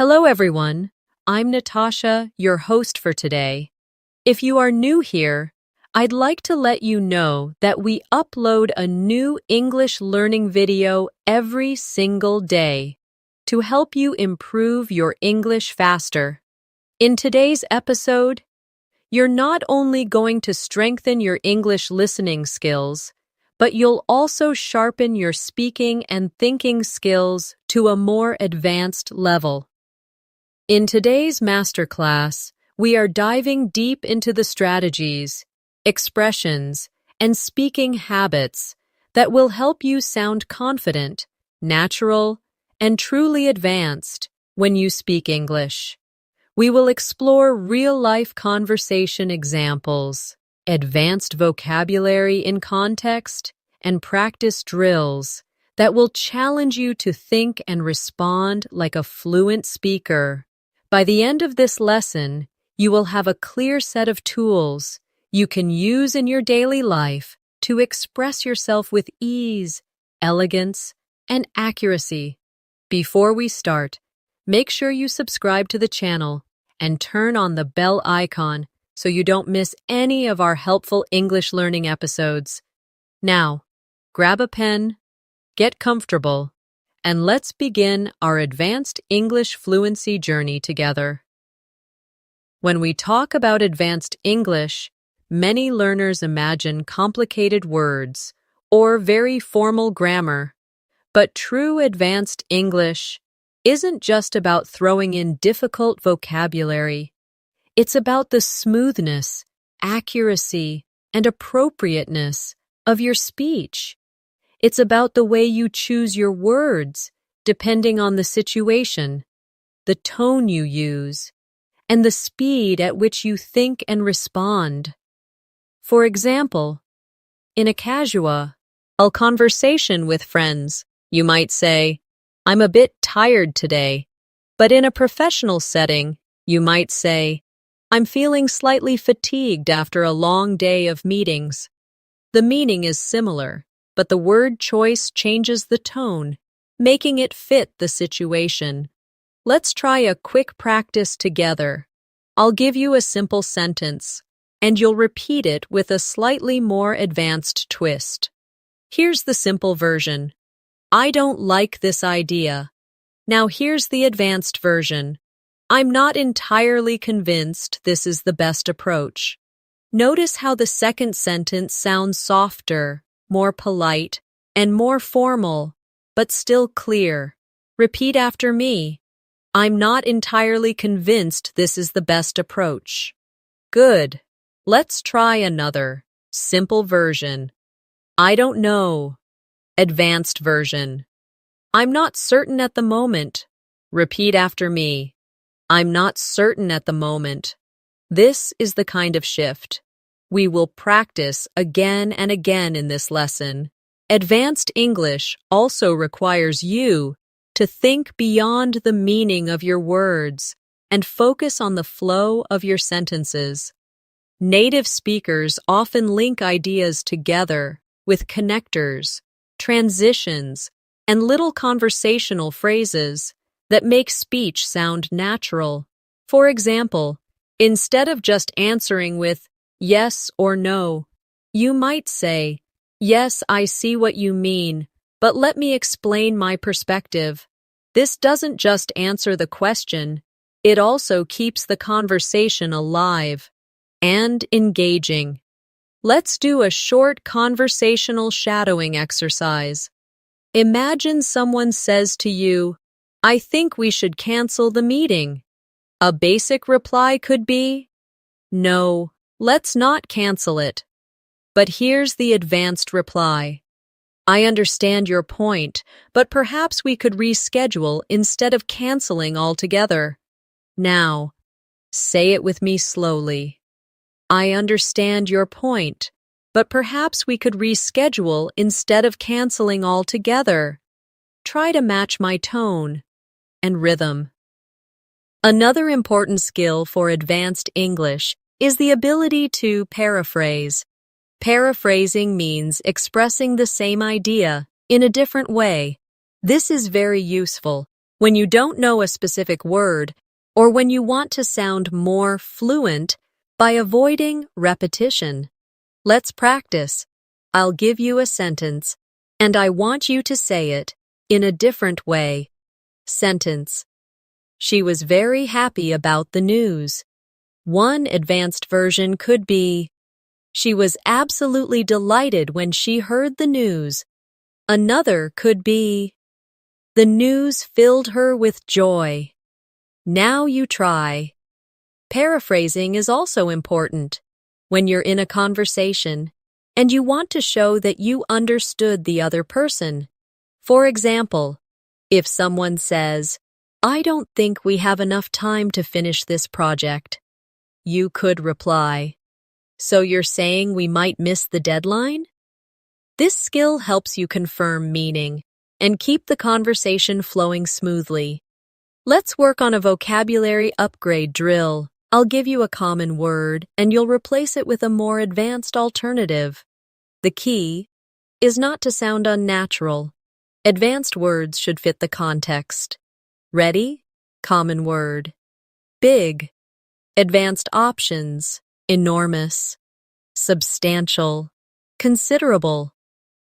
Hello, everyone. I'm Natasha, your host for today. If you are new here, I'd like to let you know that we upload a new English learning video every single day to help you improve your English faster. In today's episode, you're not only going to strengthen your English listening skills, but you'll also sharpen your speaking and thinking skills to a more advanced level. In today's masterclass, we are diving deep into the strategies, expressions, and speaking habits that will help you sound confident, natural, and truly advanced when you speak English. We will explore real-life conversation examples, advanced vocabulary in context, and practice drills that will challenge you to think and respond like a fluent speaker. By the end of this lesson, you will have a clear set of tools you can use in your daily life to express yourself with ease, elegance, and accuracy. Before we start, make sure you subscribe to the channel and turn on the bell icon so you don't miss any of our helpful English learning episodes. Now, grab a pen, get comfortable, and let's begin our advanced English fluency journey together. When we talk about advanced English, many learners imagine complicated words or very formal grammar. But true advanced English isn't just about throwing in difficult vocabulary. It's about the smoothness, accuracy, and appropriateness of your speech. It's about the way you choose your words, depending on the situation, the tone you use, and the speed at which you think and respond. For example, in a casual conversation with friends, you might say, "I'm a bit tired today." But in a professional setting, you might say, "I'm feeling slightly fatigued after a long day of meetings." The meaning is similar, but the word choice changes the tone, making it fit the situation. Let's try a quick practice together. I'll give you a simple sentence, and you'll repeat it with a slightly more advanced twist. Here's the simple version. "I don't like this idea." Now here's the advanced version. "I'm not entirely convinced this is the best approach." Notice how the second sentence sounds softer, more polite, and more formal, but still clear. Repeat after me. "I'm not entirely convinced this is the best approach." Good. Let's try another, simple version. "I don't know." Advanced version. "I'm not certain at the moment." Repeat after me. "I'm not certain at the moment." This is the kind of shift we will practice again and again in this lesson. Advanced English also requires you to think beyond the meaning of your words and focus on the flow of your sentences. Native speakers often link ideas together with connectors, transitions, and little conversational phrases that make speech sound natural. For example, instead of just answering with yes or no, you might say, "Yes, I see what you mean, but let me explain my perspective." This doesn't just answer the question, it also keeps the conversation alive and engaging. Let's do a short conversational shadowing exercise. Imagine someone says to you, "I think we should cancel the meeting." A basic reply could be, "No, let's not cancel it." But here's the advanced reply. "I understand your point, but perhaps we could reschedule instead of canceling altogether." Now, say it with me slowly. "I understand your point, but perhaps we could reschedule instead of canceling altogether." Try to match my tone and rhythm. Another important skill for advanced English is the ability to paraphrase. Paraphrasing means expressing the same idea in a different way. This is very useful when you don't know a specific word, or when you want to sound more fluent by avoiding repetition. Let's practice. I'll give you a sentence, and I want you to say it in a different way. Sentence. She was very happy about the news. One advanced version could be, she was absolutely delighted when she heard the news. Another could be, the news filled her with joy. Now you try. Paraphrasing is also important when you're in a conversation and you want to show that you understood the other person. For example, if someone says, I don't think we have enough time to finish this project, you could reply, so you're saying we might miss the deadline? This skill helps you confirm meaning and keep the conversation flowing smoothly. Let's work on a vocabulary upgrade drill. I'll give you a common word and you'll replace it with a more advanced alternative. The key is not to sound unnatural. Advanced words should fit the context. Ready? Common word. Big. Advanced options. Enormous. Substantial. Considerable.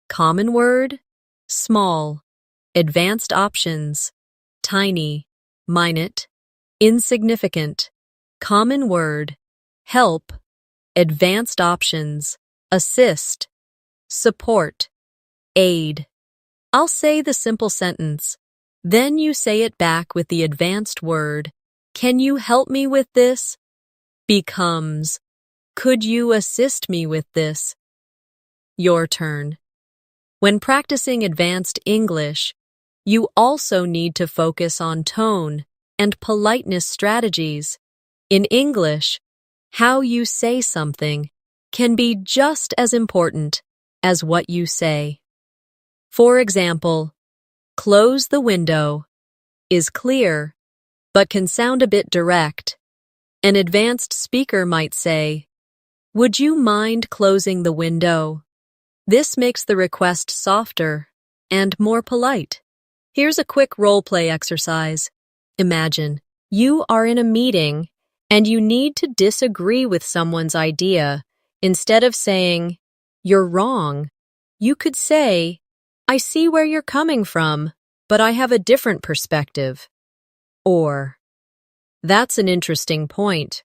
Common word. Small. Advanced options. Tiny. Minute. Insignificant. Common word. Help. Advanced options. Assist. Support. Aid. I'll say the simple sentence. Then you say it back with the advanced word. Can you help me with this? Becomes, could you assist me with this? Your turn. When practicing advanced English, you also need to focus on tone and politeness strategies. In English, how you say something can be just as important as what you say. For example, close the window is clear, but can sound a bit direct. An advanced speaker might say, would you mind closing the window? This makes the request softer and more polite. Here's a quick role-play exercise. Imagine you are in a meeting and you need to disagree with someone's idea. Instead of saying, you're wrong, you could say, I see where you're coming from, but I have a different perspective. Or, that's an interesting point,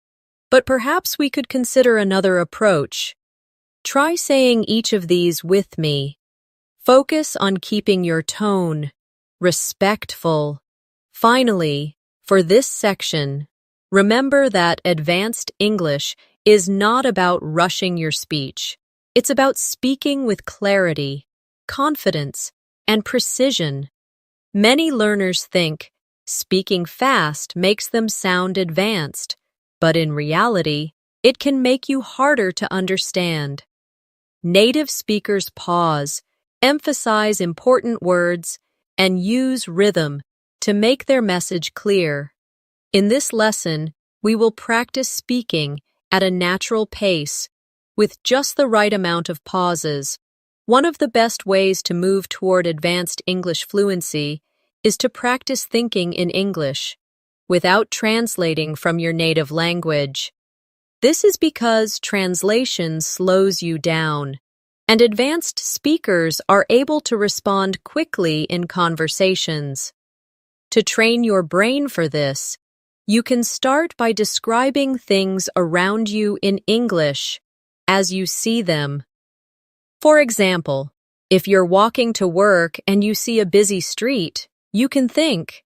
but perhaps we could consider another approach. Try saying each of these with me. Focus on keeping your tone respectful. Finally, for this section, remember that advanced English is not about rushing your speech. It's about speaking with clarity, confidence, and precision. Many learners think speaking fast makes them sound advanced, but in reality, it can make you harder to understand. Native speakers pause, emphasize important words, and use rhythm to make their message clear. In this lesson, we will practice speaking at a natural pace with just the right amount of pauses. One of the best ways to move toward advanced English fluency is to practice thinking in English without translating from your native language. This is because translation slows you down, and advanced speakers are able to respond quickly in conversations. To train your brain for this, you can start by describing things around you in English as you see them. For example, if you're walking to work and you see a busy street, you can think,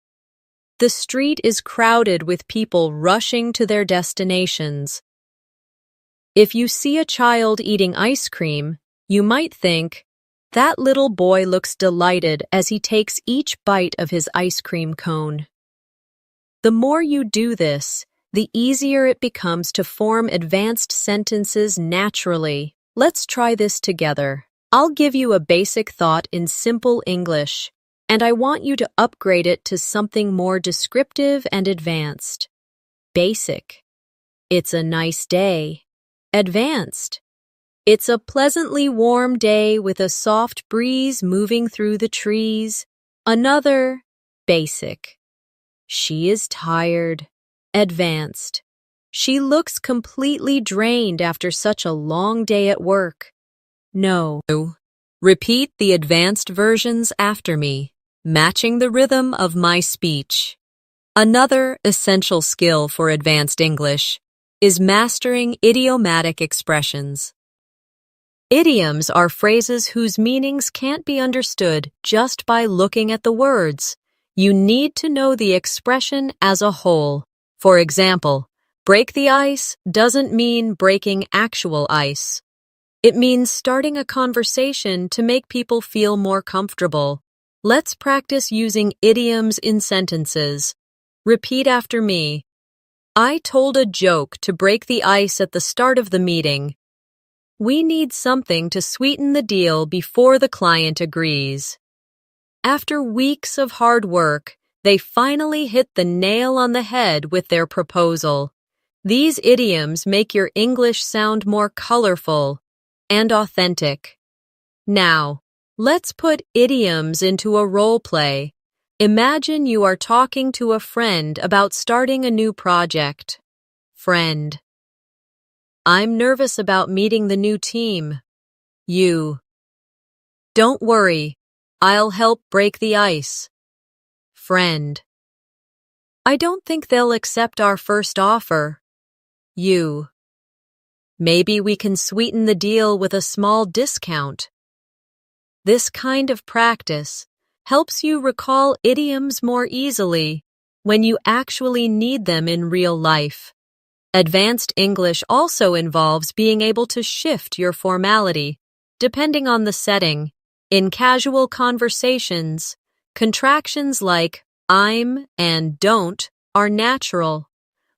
the street is crowded with people rushing to their destinations. If you see a child eating ice cream, you might think, that little boy looks delighted as he takes each bite of his ice cream cone. The more you do this, the easier it becomes to form advanced sentences naturally. Let's try this together. I'll give you a basic thought in simple English, and I want you to upgrade it to something more descriptive and advanced. Basic. It's a nice day. Advanced. It's a pleasantly warm day with a soft breeze moving through the trees. Another. Basic. She is tired. Advanced. She looks completely drained after such a long day at work. No. Repeat the advanced versions after me, matching the rhythm of my speech. Another essential skill for advanced English is mastering idiomatic expressions. Idioms are phrases whose meanings can't be understood just by looking at the words. You need to know the expression as a whole. For example, break the ice doesn't mean breaking actual ice. It means starting a conversation to make people feel more comfortable. Let's practice using idioms in sentences. Repeat after me. I told a joke to break the ice at the start of the meeting. We need something to sweeten the deal before the client agrees. After weeks of hard work, they finally hit the nail on the head with their proposal. These idioms make your English sound more colorful and authentic. Now, let's put idioms into a role play. Imagine you are talking to a friend about starting a new project. Friend. I'm nervous about meeting the new team. You. Don't worry, I'll help break the ice. Friend. I don't think they'll accept our first offer. You. Maybe we can sweeten the deal with a small discount. This kind of practice helps you recall idioms more easily when you actually need them in real life. Advanced English also involves being able to shift your formality, depending on the setting. In casual conversations, contractions like I'm and don't are natural.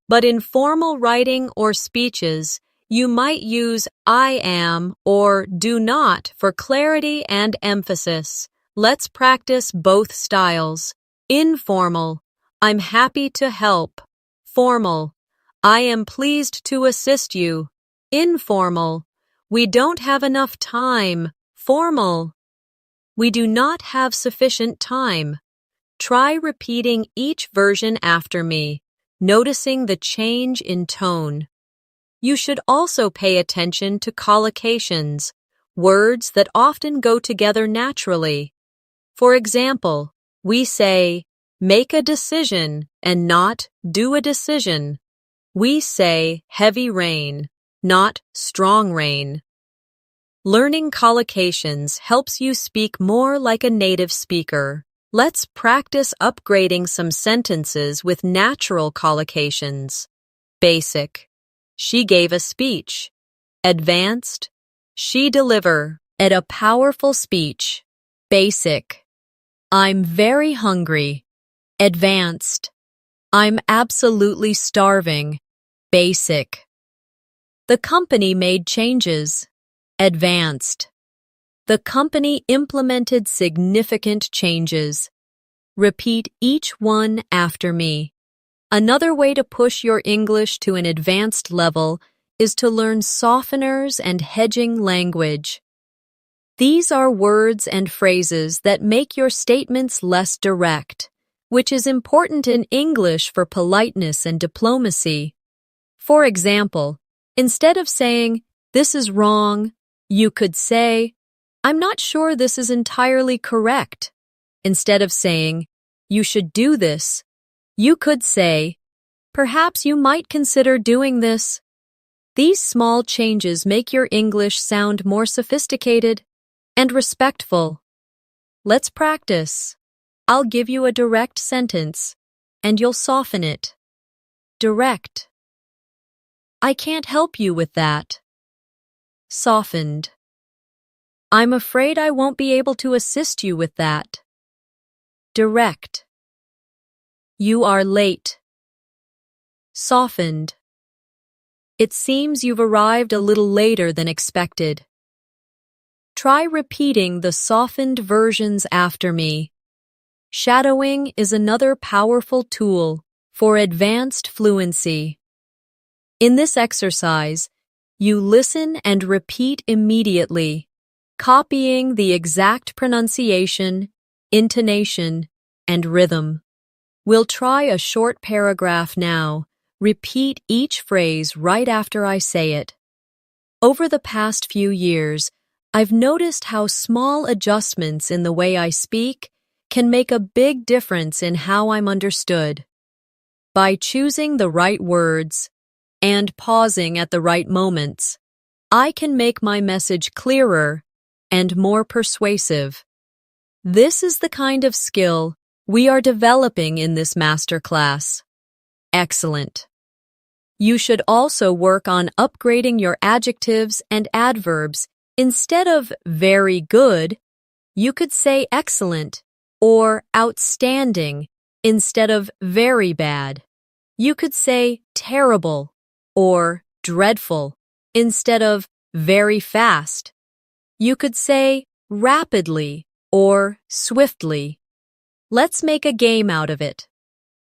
But in formal writing or speeches, you might use I am or do not for clarity and emphasis. Let's practice both styles. Informal. I'm happy to help. Formal. I am pleased to assist you. Informal. We don't have enough time. Formal. We do not have sufficient time. Try repeating each version after me, noticing the change in tone. You should also pay attention to collocations, words that often go together naturally. For example, we say, make a decision and not do a decision. We say heavy rain, not strong rain. Learning collocations helps you speak more like a native speaker. Let's practice upgrading some sentences with natural collocations. Basic. She gave a speech. Advanced. She delivered a powerful speech. Basic. I'm very hungry. Advanced. I'm absolutely starving. Basic. The company made changes. Advanced. The company implemented significant changes. Repeat each one after me. Another way to push your English to an advanced level is to learn softeners and hedging language. These are words and phrases that make your statements less direct, which is important in English for politeness and diplomacy. For example, instead of saying, "This is wrong," you could say, "I'm not sure this is entirely correct." Instead of saying, "You should do this," you could say, "Perhaps you might consider doing this." These small changes make your English sound more sophisticated and respectful. Let's practice. I'll give you a direct sentence, and you'll soften it. Direct. I can't help you with that. Softened. I'm afraid I won't be able to assist you with that. Direct. You are late. Softened. It seems you've arrived a little later than expected. Try repeating the softened versions after me. Shadowing is another powerful tool for advanced fluency. In this exercise, you listen and repeat immediately, copying the exact pronunciation, intonation, and rhythm. We'll try a short paragraph now. Repeat each phrase right after I say it. Over the past few years, I've noticed how small adjustments in the way I speak can make a big difference in how I'm understood. By choosing the right words and pausing at the right moments, I can make my message clearer and more persuasive. This is the kind of skill we are developing in this masterclass. Excellent. You should also work on upgrading your adjectives and adverbs. Instead of very good, you could say excellent or outstanding instead of very bad. You could say terrible or dreadful instead of very fast. You could say rapidly or swiftly. Let's make a game out of it.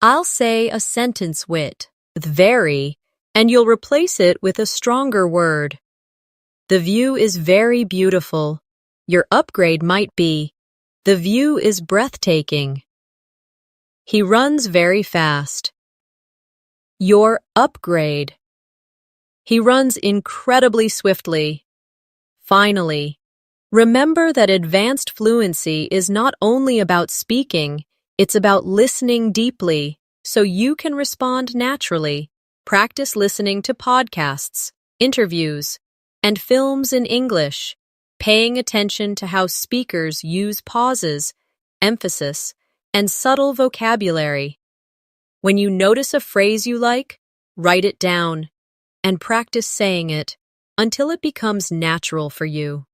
I'll say a sentence with very, and you'll replace it with a stronger word. The view is very beautiful. Your upgrade might be, the view is breathtaking. He runs very fast. Your upgrade. He runs incredibly swiftly. Finally, remember that advanced fluency is not only about speaking, it's about listening deeply so you can respond naturally. Practice listening to podcasts, interviews, and films in English, paying attention to how speakers use pauses, emphasis, and subtle vocabulary. When you notice a phrase you like, write it down and practice saying it until it becomes natural for you.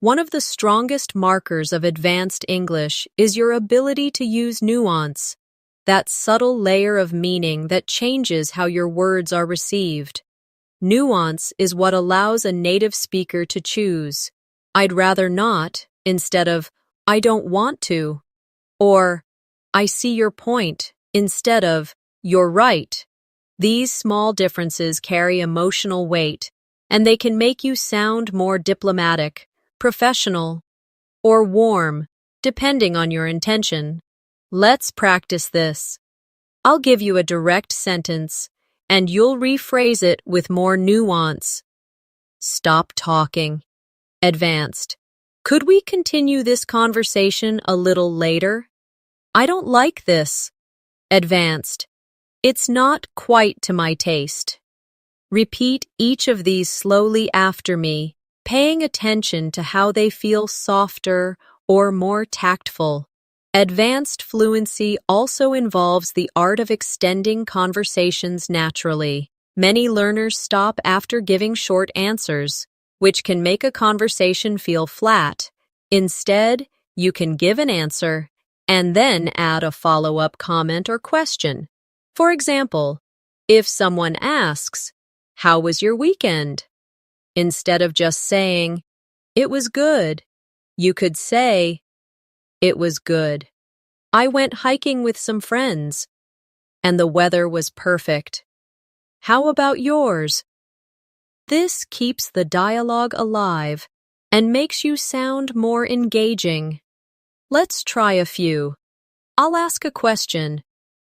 One of the strongest markers of advanced English is your ability to use nuance, that subtle layer of meaning that changes how your words are received. Nuance is what allows a native speaker to choose, I'd rather not, instead of, I don't want to, or, I see your point, instead of, you're right. These small differences carry emotional weight, and they can make you sound more diplomatic, professional, or warm, depending on your intention. Let's practice this. I'll give you a direct sentence, and you'll rephrase it with more nuance. Stop talking. Advanced. Could we continue this conversation a little later? I don't like this. Advanced. It's not quite to my taste. Repeat each of these slowly after me, paying attention to how they feel softer or more tactful. Advanced fluency also involves the art of extending conversations naturally. Many learners stop after giving short answers, which can make a conversation feel flat. Instead, you can give an answer and then add a follow-up comment or question. For example, if someone asks, "How was your weekend?" Instead of just saying, "It was good," you could say, "It was good. I went hiking with some friends, and the weather was perfect. How about yours?" This keeps the dialogue alive and makes you sound more engaging. Let's try a few. I'll ask a question.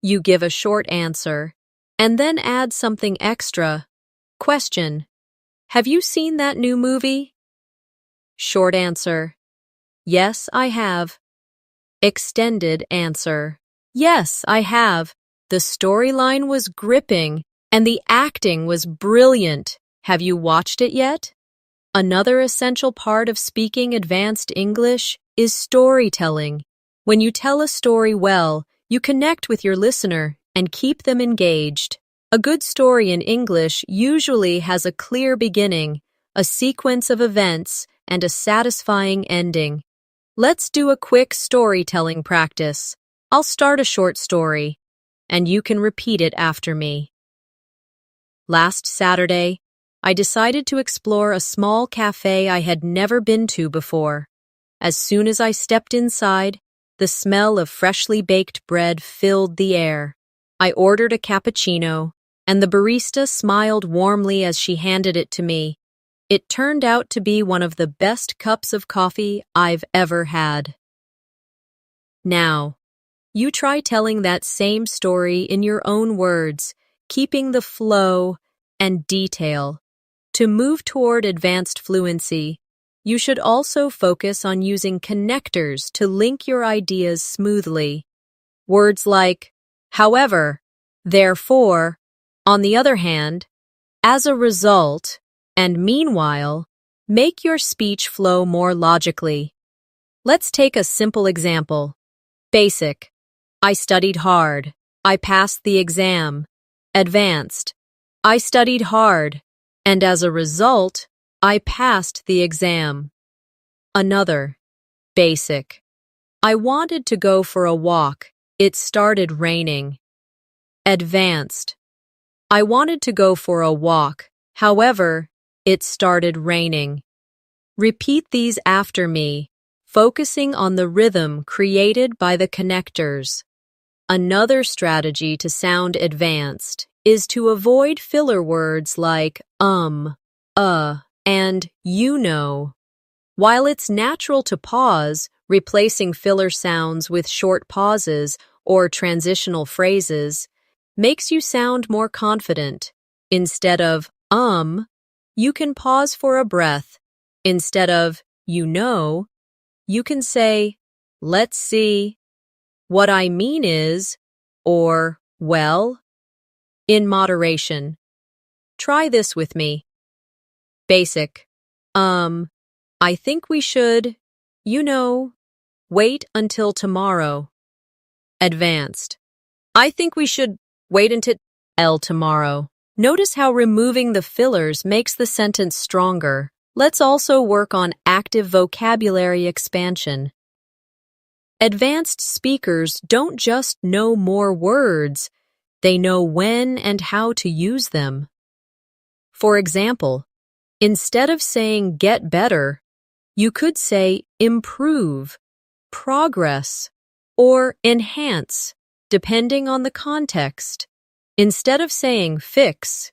You give a short answer, and then add something extra. Question. Have you seen that new movie? Short answer. Yes, I have. Extended answer. Yes, I have. The storyline was gripping, and the acting was brilliant. Have you watched it yet? Another essential part of speaking advanced English is storytelling. When you tell a story well, you connect with your listener and keep them engaged. A good story in English usually has a clear beginning, a sequence of events, and a satisfying ending. Let's do a quick storytelling practice. I'll start a short story, and you can repeat it after me. Last Saturday, I decided to explore a small cafe I had never been to before. As soon as I stepped inside, the smell of freshly baked bread filled the air. I ordered a cappuccino, and the barista smiled warmly as she handed it to me. It turned out to be one of the best cups of coffee I've ever had. Now, you try telling that same story in your own words, keeping the flow and detail. To move toward advanced fluency, you should also focus on using connectors to link your ideas smoothly. Words like, however, therefore, on the other hand, as a result, and meanwhile, make your speech flow more logically. Let's take a simple example. Basic. I studied hard. I passed the exam. Advanced. I studied hard, and as a result, I passed the exam. Another. Basic. I wanted to go for a walk. It started raining. Advanced. I wanted to go for a walk. However, it started raining. Repeat these after me, focusing on the rhythm created by the connectors. Another strategy to sound advanced is to avoid filler words like and you know. While it's natural to pause, replacing filler sounds with short pauses or transitional phrases makes you sound more confident. Instead of you can pause for a breath. Instead of you know, you can say, let's see. What I mean is, or, well, in moderation. Try this with me. Basic. I think we should, wait until tomorrow. Advanced. I think we should wait until tomorrow. Notice how removing the fillers makes the sentence stronger. Let's also work on active vocabulary expansion. Advanced speakers don't just know more words, they know when and how to use them. For example, instead of saying get better, you could say improve, progress, or enhance, depending on the context. Instead of saying fix,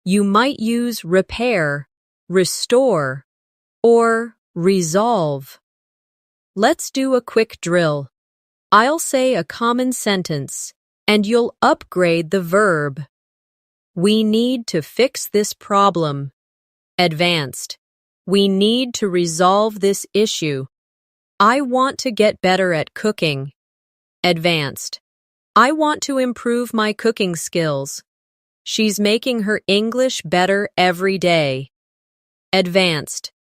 you might use repair, restore, or resolve. Let's do a quick drill. I'll say a common sentence, and you'll upgrade the verb. We need to fix this problem. Advanced. We need to resolve this issue. I want to get better at cooking. Advanced. I want to improve my cooking skills. She's making her English better every day. Advanced.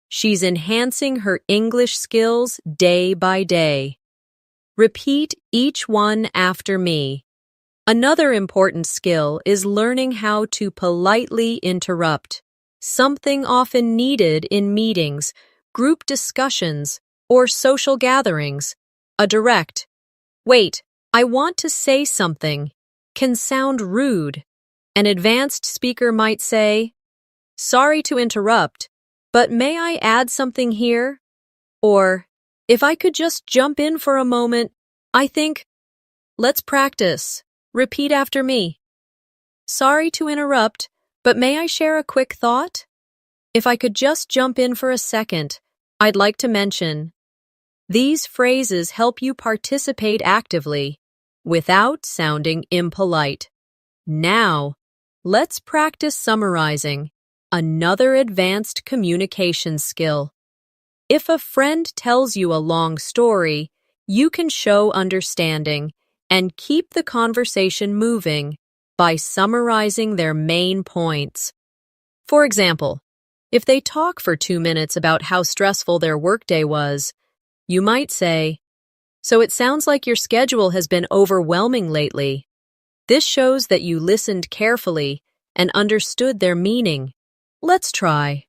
She's enhancing her English skills day by day. Repeat each one after me. Another important skill is learning how to politely interrupt, something often needed in meetings, group discussions, or social gatherings. A direct, wait, I want to say something, can sound rude. An advanced speaker might say, sorry to interrupt, but may I add something here? Or, if I could just jump in for a moment, I think, let's practice. Repeat after me. Sorry to interrupt, but may I share a quick thought? If I could just jump in for a second, I'd like to mention. These phrases help you participate actively, without sounding impolite. Now, let's practice summarizing, another advanced communication skill. If a friend tells you a long story, you can show understanding and keep the conversation moving by summarizing their main points. For example, if they talk for 2 minutes about how stressful their workday was, you might say, so it sounds like your schedule has been overwhelming lately. This shows that you listened carefully and understood their meaning. Let's try.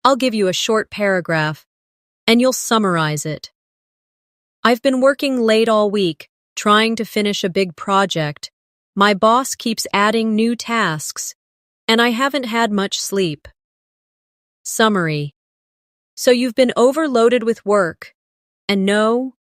I'll give you a short paragraph, and you'll summarize it. I've been working late all week, trying to finish a big project. My boss keeps adding new tasks, and I haven't had much sleep. Summary. So you've been overloaded with work, and no,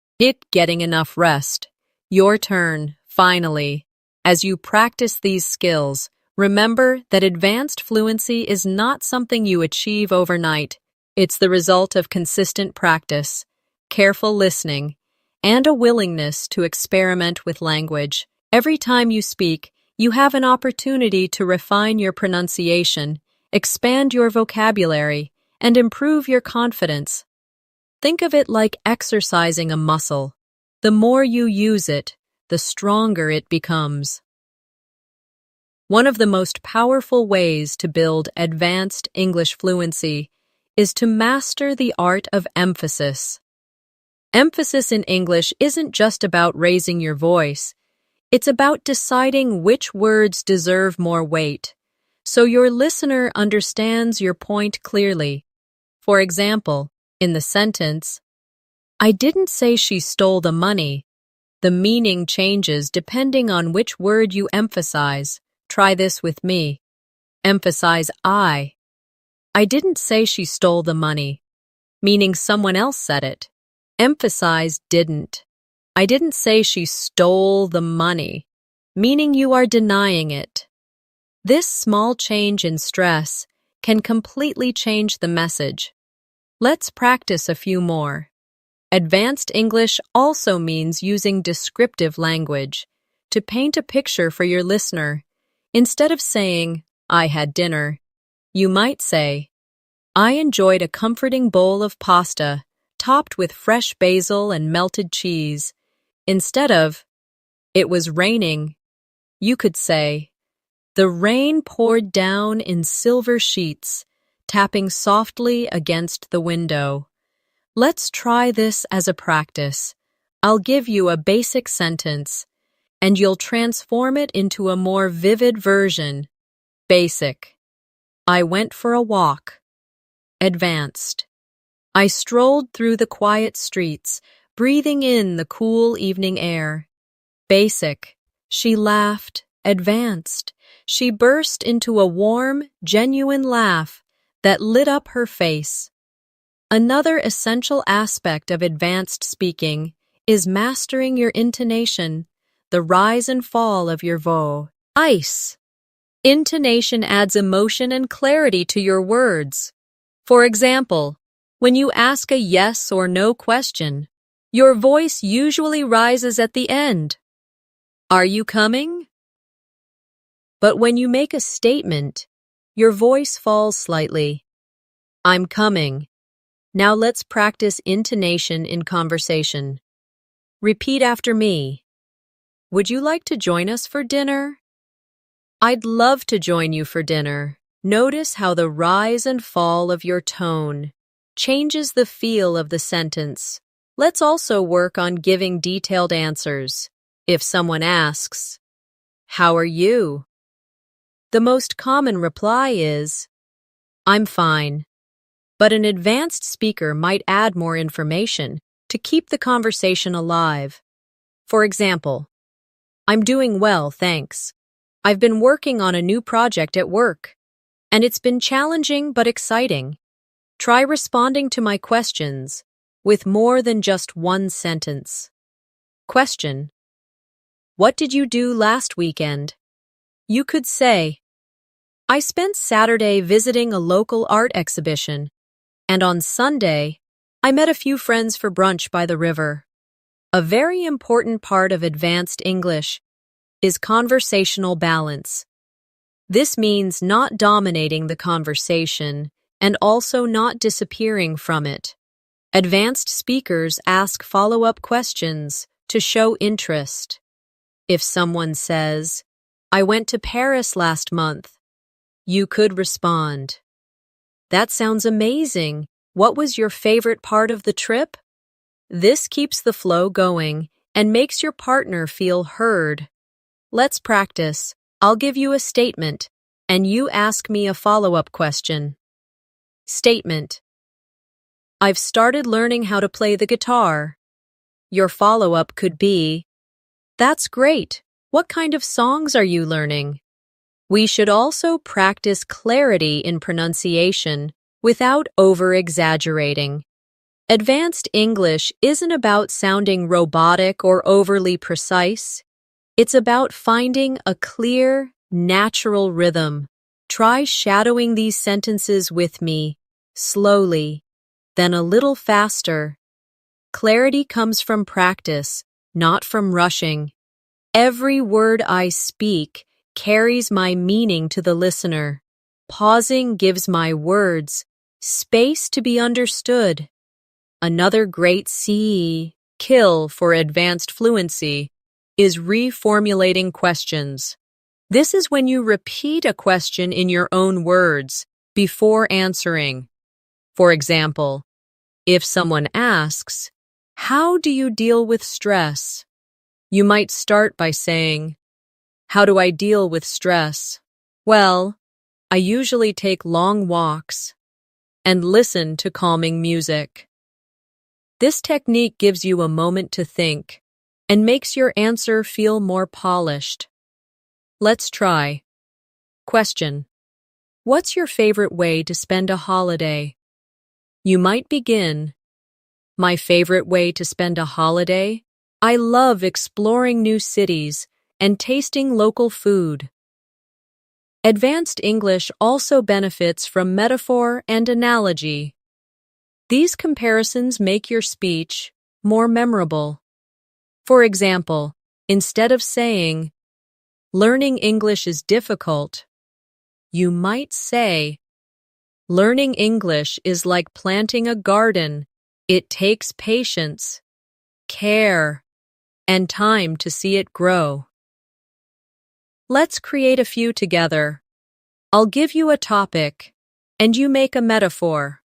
getting enough rest. Your turn, finally. As you practice these skills, remember that advanced fluency is not something you achieve overnight. It's the result of consistent practice, careful listening, and a willingness to experiment with language. Every time you speak, you have an opportunity to refine your pronunciation, expand your vocabulary, and improve your confidence. Think of it like exercising a muscle. The more you use it, the stronger it becomes. One of the most powerful ways to build advanced English fluency is to master the art of emphasis. Emphasis in English isn't just about raising your voice. It's about deciding which words deserve more weight, so your listener understands your point clearly. For example, in the sentence, "I didn't say she stole the money," the meaning changes depending on which word you emphasize. Try this with me. Emphasize I. "I didn't say she stole the money," meaning someone else said it. Emphasize didn't. "I didn't say she stole the money," meaning you are denying it. This small change in stress can completely change the message. Let's practice a few more. Advanced English also means using descriptive language to paint a picture for your listener. Instead of saying, "I had dinner," you might say, "I enjoyed a comforting bowl of pasta topped with fresh basil and melted cheese." Instead of, "It was raining," you could say, "The rain poured down in silver sheets, tapping softly against the window." Let's try this as a practice. I'll give you a basic sentence, and you'll transform it into a more vivid version. Basic. "I went for a walk." Advanced. "I strolled through the quiet streets, breathing in the cool evening air." Basic. "She laughed." Advanced. "She burst into a warm, genuine laugh that lit up her face." Another essential aspect of advanced speaking is mastering your intonation, the rise and fall of your voice. Intonation adds emotion and clarity to your words. For example, when you ask a yes or no question, your voice usually rises at the end. "Are you coming?" But when you make a statement, your voice falls slightly. "I'm coming." Now let's practice intonation in conversation. Repeat after me. "Would you like to join us for dinner?" "I'd love to join you for dinner." Notice how the rise and fall of your tone changes the feel of the sentence. Let's also work on giving detailed answers. If someone asks, "How are you?" the most common reply is, "I'm fine." But an advanced speaker might add more information to keep the conversation alive. For example, "I'm doing well, thanks. I've been working on a new project at work, and it's been challenging but exciting." Try responding to my questions with more than just one sentence. Question: "What did you do last weekend?" You could say, "I spent Saturday visiting a local art exhibition, and on Sunday, I met a few friends for brunch by the river." A very important part of advanced English is conversational balance. This means not dominating the conversation and also not disappearing from it. Advanced speakers ask follow-up questions to show interest. If someone says, "I went to Paris last month," you could respond, "That sounds amazing. What was your favorite part of the trip?" This keeps the flow going and makes your partner feel heard. Let's practice. I'll give you a statement, and you ask me a follow-up question. Statement: "I've started learning how to play the guitar." Your follow-up could be, "That's great. What kind of songs are you learning?" We should also practice clarity in pronunciation without over-exaggerating. Advanced English isn't about sounding robotic or overly precise. It's about finding a clear, natural rhythm. Try shadowing these sentences with me, slowly, then a little faster. Clarity comes from practice, not from rushing. Every word I speak carries my meaning to the listener. Pausing gives my words space to be understood. Another great skill for advanced fluency is reformulating questions. This is when you repeat a question in your own words before answering. For example, if someone asks, "How do you deal with stress?" you might start by saying, "How do I deal with stress? Well, I usually take long walks and listen to calming music." This technique gives you a moment to think and makes your answer feel more polished. Let's try. Question: what's your favorite way to spend a holiday? You might begin, "My favorite way to spend a holiday? I love exploring new cities and tasting local food." Advanced English also benefits from metaphor and analogy. These comparisons make your speech more memorable. For example, instead of saying, "Learning English is difficult," you might say, "Learning English is like planting a garden. It takes patience, care, and time to see it grow." Let's create a few together. I'll give you a topic, and you make a metaphor.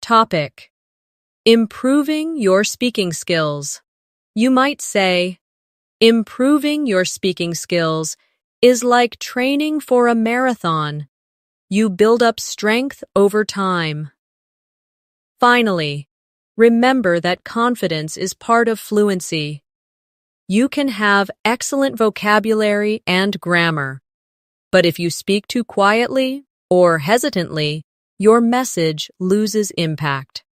Topic: improving your speaking skills. You might say, "Improving your speaking skills is like training for a marathon. You build up strength over time." Finally, remember that confidence is part of fluency. You can have excellent vocabulary and grammar, but if you speak too quietly or hesitantly, your message loses impact.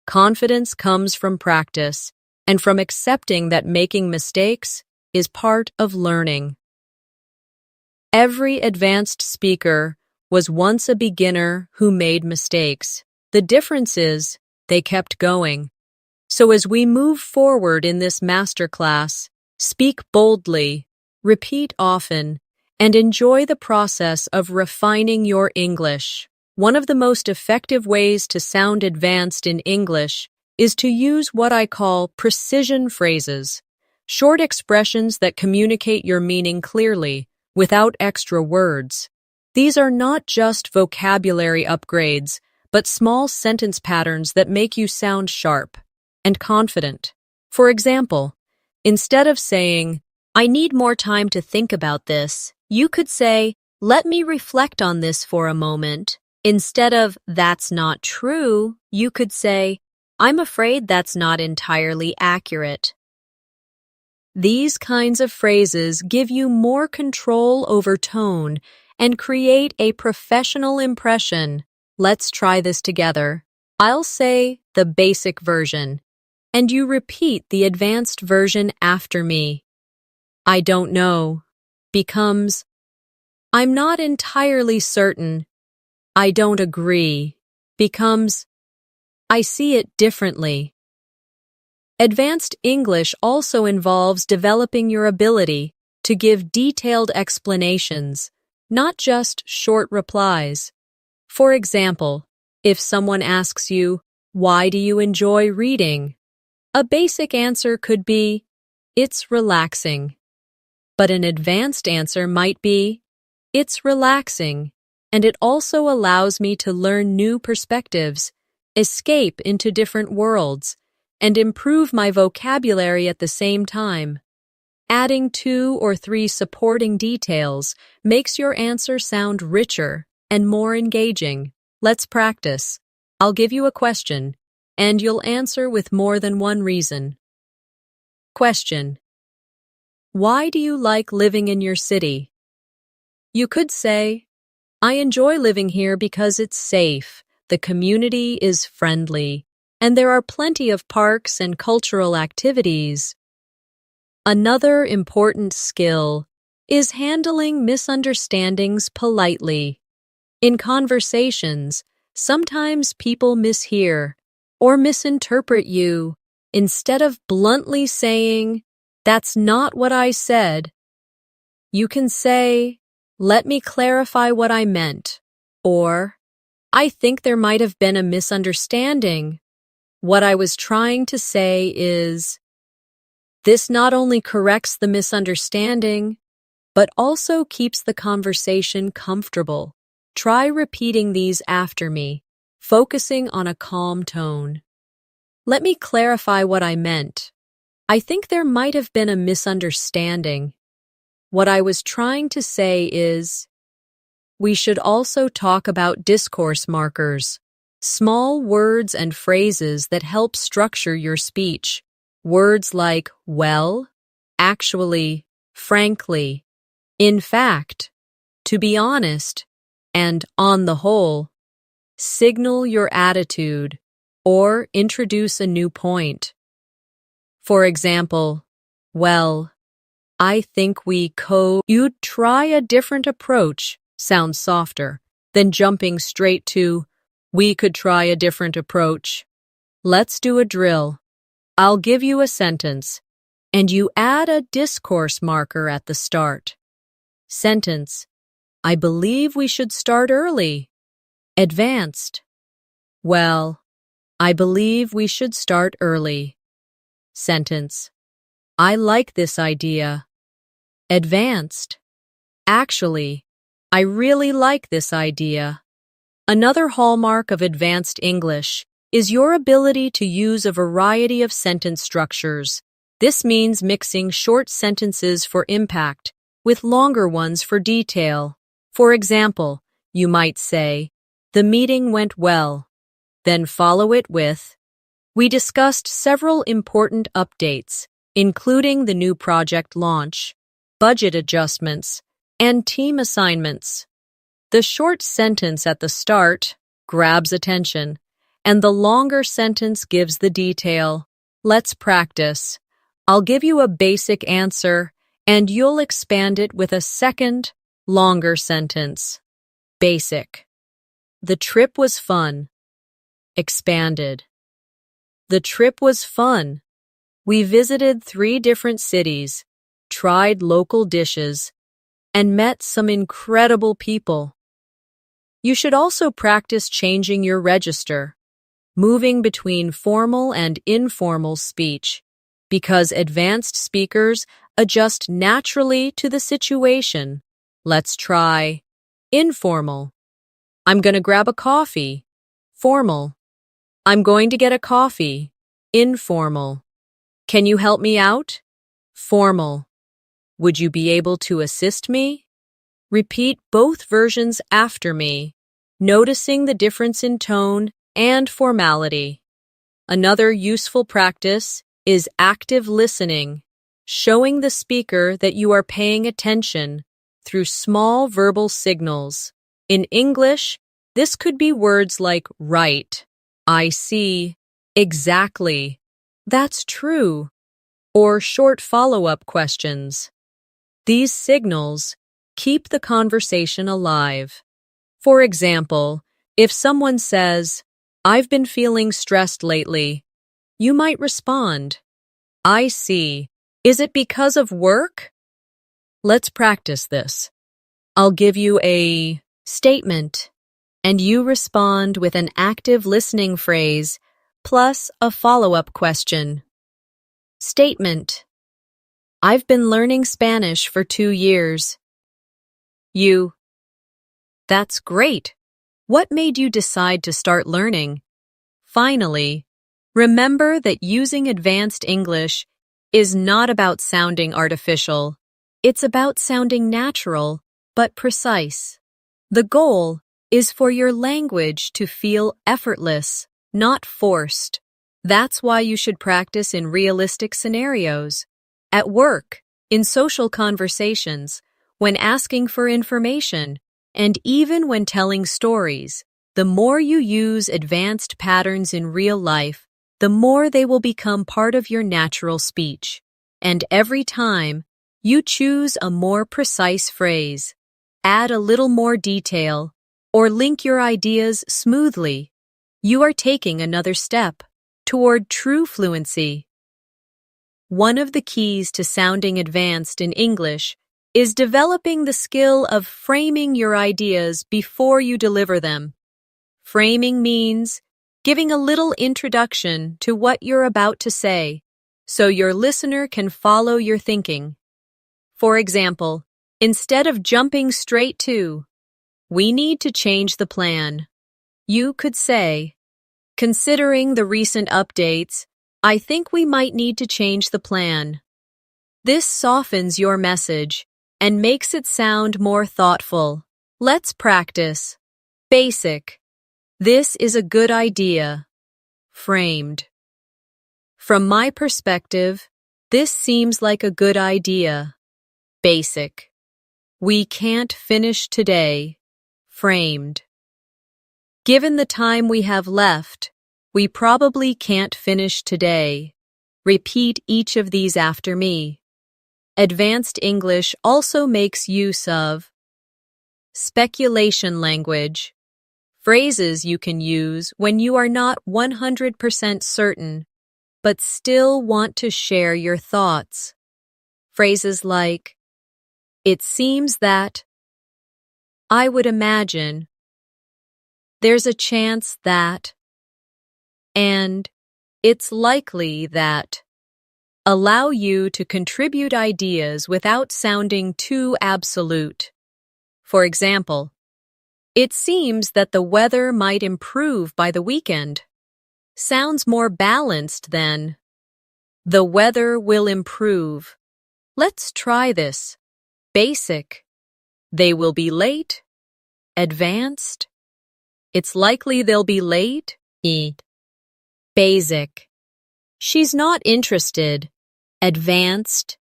Confidence comes from practice and from accepting that making mistakes is part of learning. Every advanced speaker was once a beginner who made mistakes. The difference is they kept going. So as we move forward in this masterclass, speak boldly, repeat often, and enjoy the process of refining your English. One of the most effective ways to sound advanced in English is to use what I call precision phrases, short expressions that communicate your meaning clearly, without extra words. These are not just vocabulary upgrades, but small sentence patterns that make you sound sharp and confident. For example, instead of saying, "I need more time to think about this," you could say, "Let me reflect on this for a moment." Instead of, "That's not true," you could say, "I'm afraid that's not entirely accurate." These kinds of phrases give you more control over tone and create a professional impression. Let's try this together. I'll say the basic version, and you repeat the advanced version after me. "I don't know" becomes, "I'm not entirely certain." "I don't agree" becomes, "I see it differently." Advanced English also involves developing your ability to give detailed explanations, not just short replies. For example, if someone asks you, "Why do you enjoy reading?" a basic answer could be, "It's relaxing." But an advanced answer might be, "It's relaxing, and it also allows me to learn new perspectives, escape into different worlds, and improve my vocabulary at the same time." Adding 2 or 3 supporting details makes your answer sound richer and more engaging. Let's practice. I'll give you a question, and you'll answer with more than one reason. Question: why do you like living in your city? You could say, "I enjoy living here because it's safe, the community is friendly, and there are plenty of parks and cultural activities." Another important skill is handling misunderstandings politely. In conversations, sometimes people mishear or misinterpret you. Instead of bluntly saying, "That's not what I said," you can say, "Let me clarify what I meant," or, "I think there might have been a misunderstanding. What I was trying to say is," this not only corrects the misunderstanding, but also keeps the conversation comfortable. Try repeating these after me, focusing on a calm tone. "Let me clarify what I meant. I think there might have been a misunderstanding. What I was trying to say is," we should also talk about discourse markers, small words and phrases that help structure your speech. Words like "well," "actually," "frankly," "in fact," "to be honest," and "on the whole" signal your attitude or introduce a new point. For example, "Well, I think you'd try a different approach" sounds softer than jumping straight to "we could try a different approach." Let's do a drill. I'll give you a sentence, and you add a discourse marker at the start. Sentence: "I believe we should start early." Advanced: "Well, I believe we should start early." Sentence: "I like this idea." Advanced: "Actually, I really like this idea." Another hallmark of advanced English is your ability to use a variety of sentence structures. This means mixing short sentences for impact with longer ones for detail. For example, you might say, "The meeting went well," then follow it with, "We discussed several important updates, including the new project launch, budget adjustments, and team assignments." The short sentence at the start grabs attention, and the longer sentence gives the detail. Let's practice. I'll give you a basic answer, and you'll expand it with a second, longer sentence. Basic: "The trip was fun." Expanded: "The trip was fun. We visited 3 different cities, tried local dishes, and met some incredible people." You should also practice changing your register, moving between formal and informal speech, because advanced speakers adjust naturally to the situation. Let's try informal: "I'm going to grab a coffee." Formal: "I'm going to get a coffee." Informal: "Can you help me out?" Formal: "Would you be able to assist me?" Repeat both versions after me, noticing the difference in tone and formality. Another useful practice is active listening, showing the speaker that you are paying attention through small verbal signals. In English, this could be words like "right," "I see," "exactly," "that's true," or short follow-up questions. These signals keep the conversation alive. For example, if someone says, "I've been feeling stressed lately," you might respond, "I see. Is it because of work?" Let's practice this. I'll give you a statement, and you respond with an active listening phrase plus a follow-up question. Statement: "I've been learning Spanish for 2 years." You: "That's great. What made you decide to start learning?" Finally, remember that using advanced English is not about sounding artificial. It's about sounding natural, but precise. The goal is for your language to feel effortless, not forced. That's why you should practice in realistic scenarios. At work, in social conversations, when asking for information, and even when telling stories. The more you use advanced patterns in real life, the more they will become part of your natural speech. And every time, you choose a more precise phrase, add a little more detail, or link your ideas smoothly, you are taking another step toward true fluency. One of the keys to sounding advanced in English is developing the skill of framing your ideas before you deliver them. Framing means giving a little introduction to what you're about to say, so your listener can follow your thinking. For example, instead of jumping straight to, "We need to change the plan," you could say, "Considering the recent updates, I think we might need to change the plan." This softens your message and makes it sound more thoughtful. Let's practice. Basic. This is a good idea. Framed. From my perspective, this seems like a good idea. Basic. We can't finish today. Framed. Given the time we have left, we probably can't finish today. Repeat each of these after me. Advanced English also makes use of speculation language, phrases you can use when you are not 100% certain, but still want to share your thoughts. Phrases like, "It seems that," "I would imagine," "There's a chance that," and "It's likely that," allow you to contribute ideas without sounding too absolute. For example, "It seems that the weather might improve by the weekend." Sounds more balanced than, "The weather will improve. Let's try this." Basic. They will be late. Advanced. It's likely they'll be late. Basic. She's not interested. Advanced.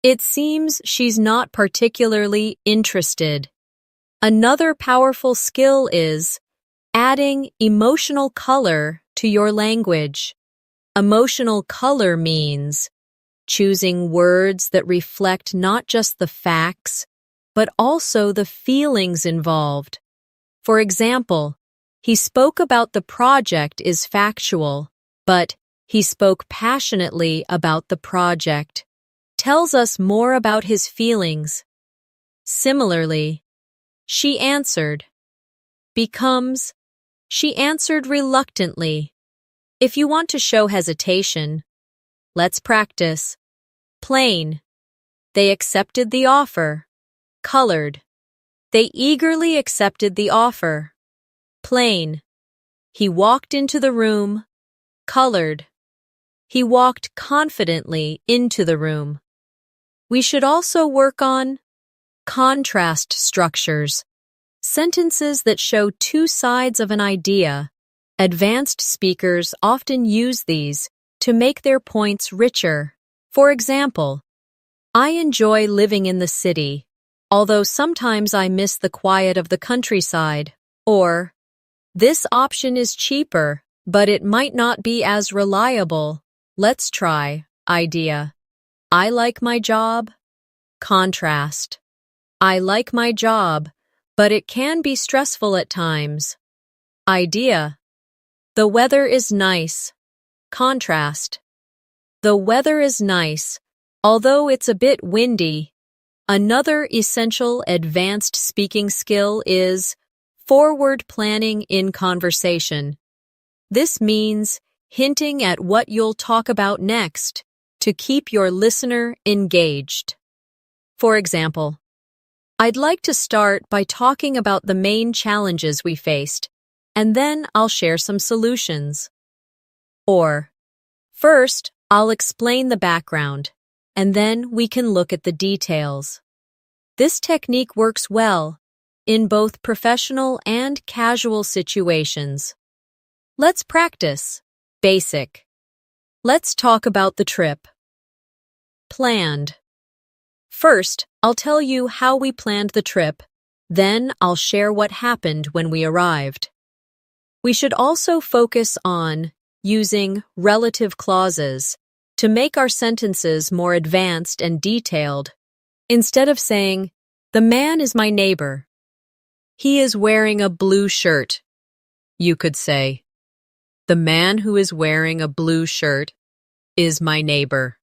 It seems she's not particularly interested. Another powerful skill is adding emotional color to your language. Emotional color means choosing words that reflect not just the facts, but also the feelings involved. For example, he spoke about the project is factual, but he spoke passionately about the project. Tells us more about his feelings. Similarly, she answered becomes she answered reluctantly. If you want to show hesitation, let's practice. Plain. They accepted the offer. Colored. They eagerly accepted the offer. Plain. He walked into the room. Colored. He walked confidently into the room. We should also work on contrast structures, sentences that show two sides of an idea. Advanced speakers often use these to make their points richer. For example, "I enjoy living in the city, although sometimes I miss the quiet of the countryside." Or, "This option is cheaper, but it might not be as reliable. Let's try." Idea. "I like my job." Contrast. "I like my job, but it can be stressful at times." Idea. "The weather is nice." Contrast. "The weather is nice, although it's a bit windy." Another essential advanced speaking skill is forward planning in conversation. This means hinting at what you'll talk about next to keep your listener engaged. For example, "I'd like to start by talking about the main challenges we faced, and then I'll share some solutions." Or, "First, I'll explain the background, and then we can look at the details." This technique works well in both professional and casual situations. Let's practice. Basic. Let's talk about the trip. Planned. First, I'll tell you how we planned the trip, then I'll share what happened when we arrived. We should also focus on using relative clauses to make our sentences more advanced and detailed. Instead of saying, "The man is my neighbor. He is wearing a blue shirt," you could say, The man who is wearing a blue shirt is my neighbor.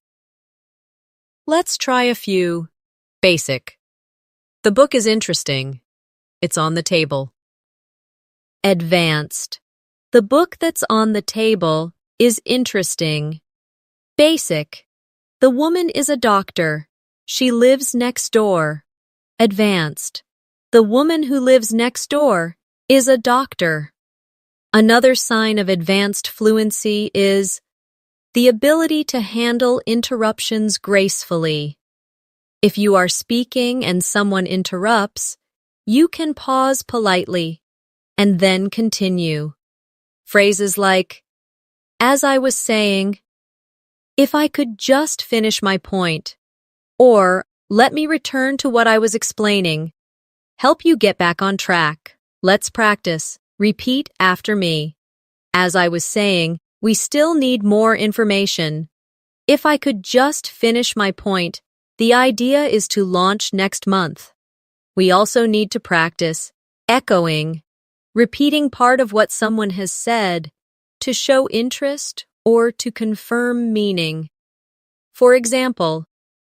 Let's try a few. Basic. The book is interesting. It's on the table. Advanced. The book that's on the table is interesting. Basic. The woman is a doctor. She lives next door. Advanced. The woman who lives next door is a doctor. Another sign of advanced fluency is the ability to handle interruptions gracefully. If you are speaking and someone interrupts, you can pause politely and then continue. Phrases like, as I was saying, if I could just finish my point, or let me return to what I was explaining, help you get back on track. Let's practice. Repeat after me. As I was saying, we still need more information. If I could just finish my point, the idea is to launch next month. We also need to practice echoing, repeating part of what someone has said to show interest or to confirm meaning. For example,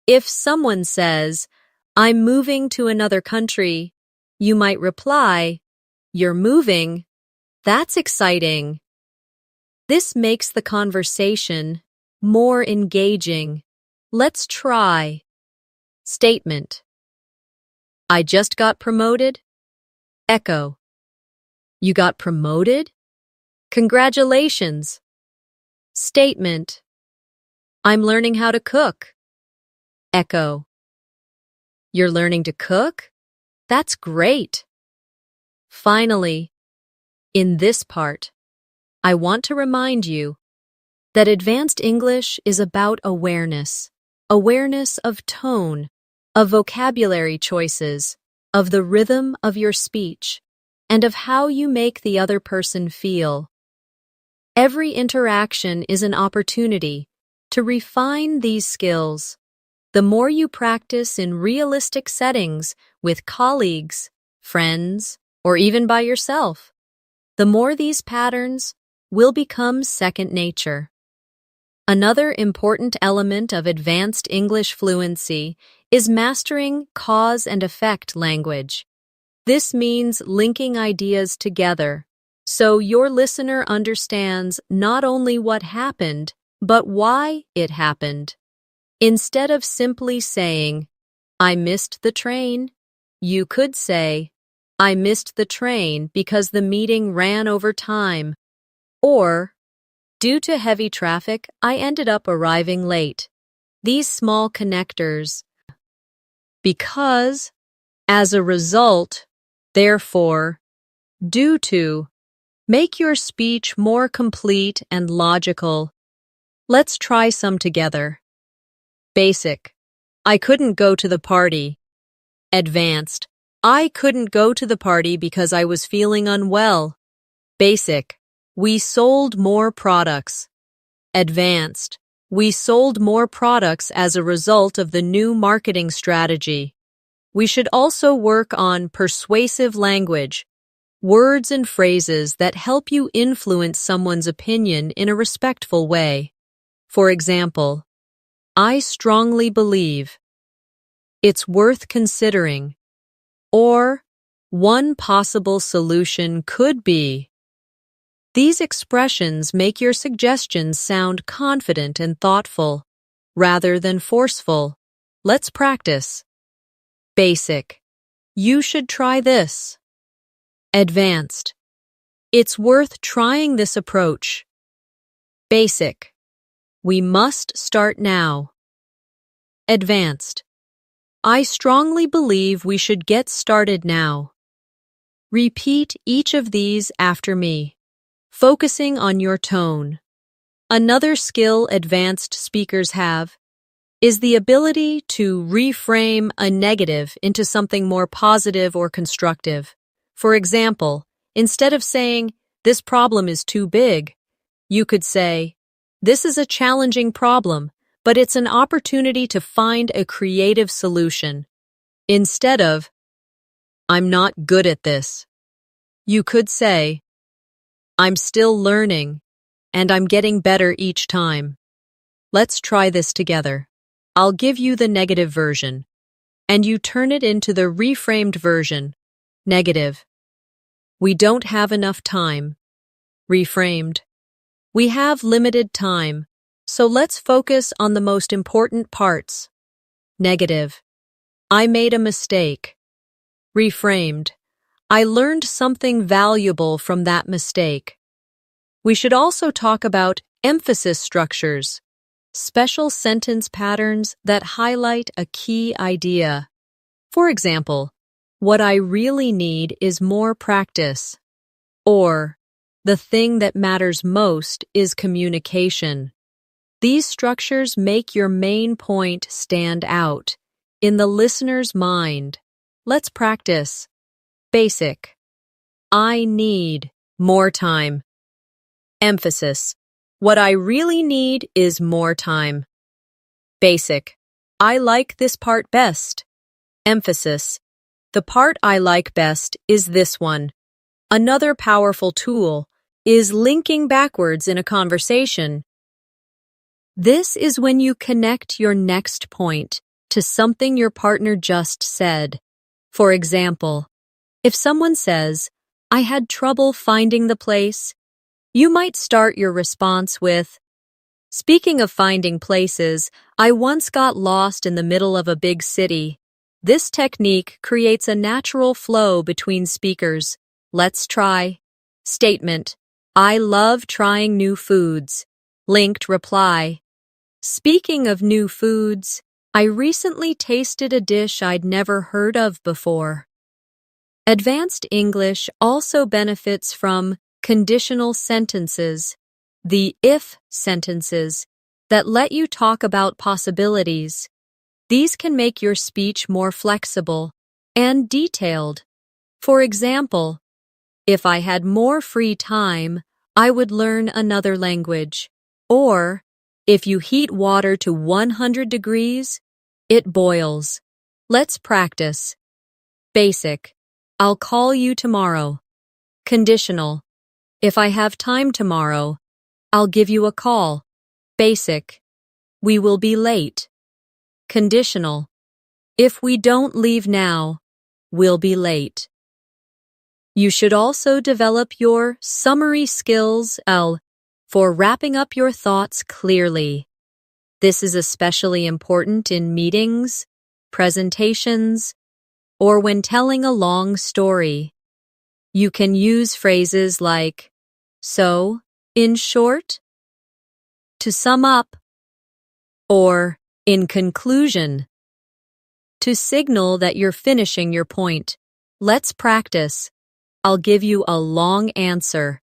if someone says, I'm moving to another country, you might reply, you're moving? That's exciting. This makes the conversation more engaging. Let's try. Statement. I just got promoted. Echo. You got promoted? Congratulations. Statement. I'm learning how to cook. Echo. You're learning to cook? That's great. Finally, in this part, I want to remind you that advanced English is about awareness of tone, of vocabulary choices, of the rhythm of your speech, and of how you make the other person feel. Every interaction is an opportunity to refine these skills. The more you practice in realistic settings with colleagues, friends, or even by yourself, the more these patterns will become second nature. Another important element of advanced English fluency is mastering cause and effect language. This means linking ideas together, so your listener understands not only what happened, but why it happened. Instead of simply saying, I missed the train, you could say, I missed the train because the meeting ran over time. Or, due to heavy traffic, I ended up arriving late. These small connectors. Because, as a result, therefore, due to, make your speech more complete and logical. Let's try some together. Basic. I couldn't go to the party. Advanced. I couldn't go to the party because I was feeling unwell. Basic. We sold more products. Advanced. We sold more products as a result of the new marketing strategy. We should also work on persuasive language, words and phrases that help you influence someone's opinion in a respectful way. For example, I strongly believe. It's worth considering. Or, one possible solution could be. These expressions make your suggestions sound confident and thoughtful, rather than forceful. Let's practice. Basic. You should try this. Advanced. It's worth trying this approach. Basic. We must start now. Advanced. I strongly believe we should get started now. Repeat each of these after me, focusing on your tone. Another skill advanced speakers have is the ability to reframe a negative into something more positive or constructive. For example, instead of saying, "This problem is too big," you could say, "This is a challenging problem, but it's an opportunity to find a creative solution." Instead of, "I'm not good at this," you could say, "I'm still learning, and I'm getting better each time. Let's try this together. I'll give you the negative version, and you turn it into the reframed version. Negative. We don't have enough time. Reframed. We have limited time, so let's focus on the most important parts. Negative. I made a mistake. Reframed. I learned something valuable from that mistake. We should also talk about emphasis structures, special sentence patterns that highlight a key idea. For example, what I really need is more practice. Or, the thing that matters most is communication. These structures make your main point stand out in the listener's mind. Let's practice. Basic. I need more time. Emphasis. What I really need is more time. Basic. I like this part best. Emphasis. The part I like best is this one. Another powerful tool is linking backwards in a conversation. This is when you connect your next point to something your partner just said. For example, if someone says, I had trouble finding the place, you might start your response with, speaking of finding places, I once got lost in the middle of a big city. This technique creates a natural flow between speakers. Let's try. Statement. I love trying new foods. Linked reply. Speaking of new foods, I recently tasted a dish I'd never heard of before. Advanced English also benefits from conditional sentences, the if sentences, that let you talk about possibilities. These can make your speech more flexible and detailed. For example, if I had more free time, I would learn another language. Or, if you heat water to 100 degrees, it boils. Let's practice. Basic. I'll call you tomorrow. Conditional. If I have time tomorrow, I'll give you a call. Basic. We will be late. Conditional. If we don't leave now, we'll be late. You should also develop your summary skills for wrapping up your thoughts clearly. This is especially important in meetings, presentations, or when telling a long story. You can use phrases like, so, in short, to sum up, or in conclusion, to signal that you're finishing your point. Let's practice. I'll give you a long answer,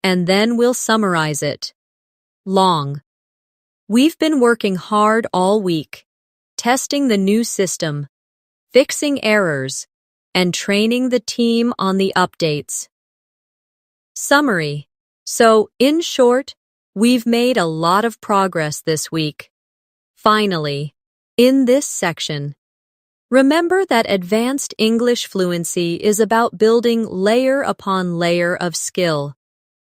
and then we'll summarize it. Long. We've been working hard all week, testing the new system, fixing errors, and training the team on the updates. Summary. So, in short, we've made a lot of progress this week. Finally, in this section, remember that advanced English fluency is about building layer upon layer of skill.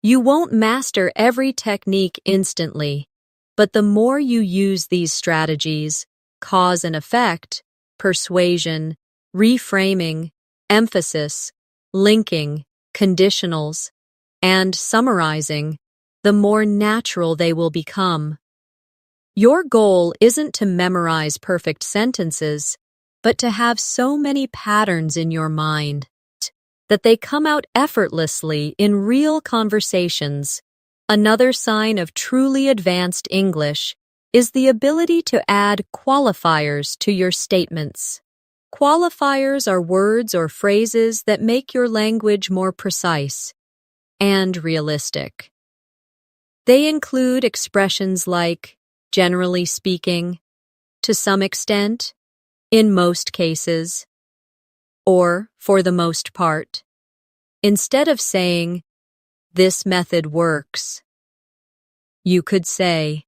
You won't master every technique instantly, but the more you use these strategies, cause and effect, persuasion, reframing, emphasis, linking, conditionals, and summarizing, the more natural they will become. Your goal isn't to memorize perfect sentences, but to have so many patterns in your mind that they come out effortlessly in real conversations. Another sign of truly advanced English is the ability to add qualifiers to your statements. Qualifiers are words or phrases that make your language more precise and realistic. They include expressions like, generally speaking, to some extent, in most cases, or for the most part. Instead of saying, this method works, you could say,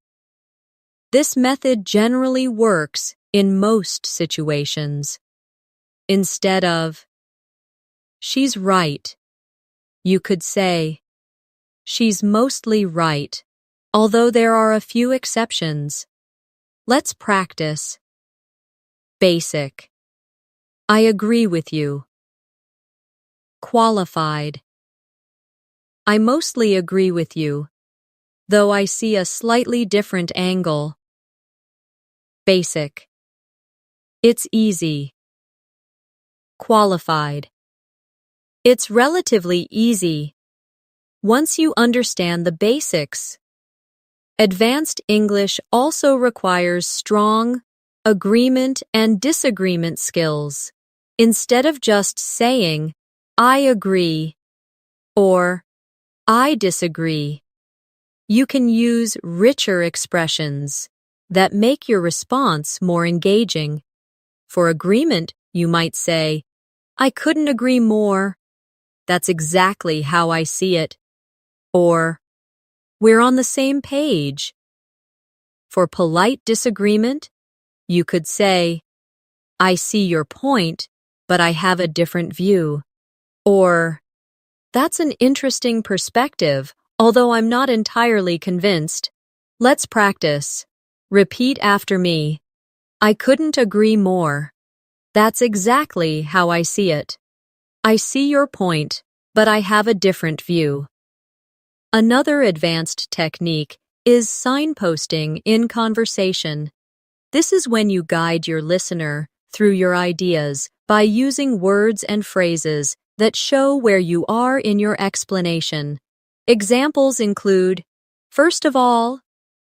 this method generally works in most situations. Instead of, she's right, you could say, She's mostly right, although there are a few exceptions. Let's practice. Basic. I agree with you. Qualified. I mostly agree with you, though I see a slightly different angle. Basic. It's easy. Qualified. It's relatively easy once you understand the basics. Advanced English also requires strong agreement and disagreement skills. Instead of just saying, I agree, or I disagree, you can use richer expressions that make your response more engaging. For agreement, you might say, I couldn't agree more. That's exactly how I see it. Or, we're on the same page. For polite disagreement, you could say, I see your point, but I have a different view. Or, that's an interesting perspective, although I'm not entirely convinced. Let's practice. Repeat after me. I couldn't agree more. That's exactly how I see it. I see your point, but I have a different view. Another advanced technique is signposting in conversation. This is when you guide your listener through your ideas by using words and phrases that show where you are in your explanation. Examples include, first of all,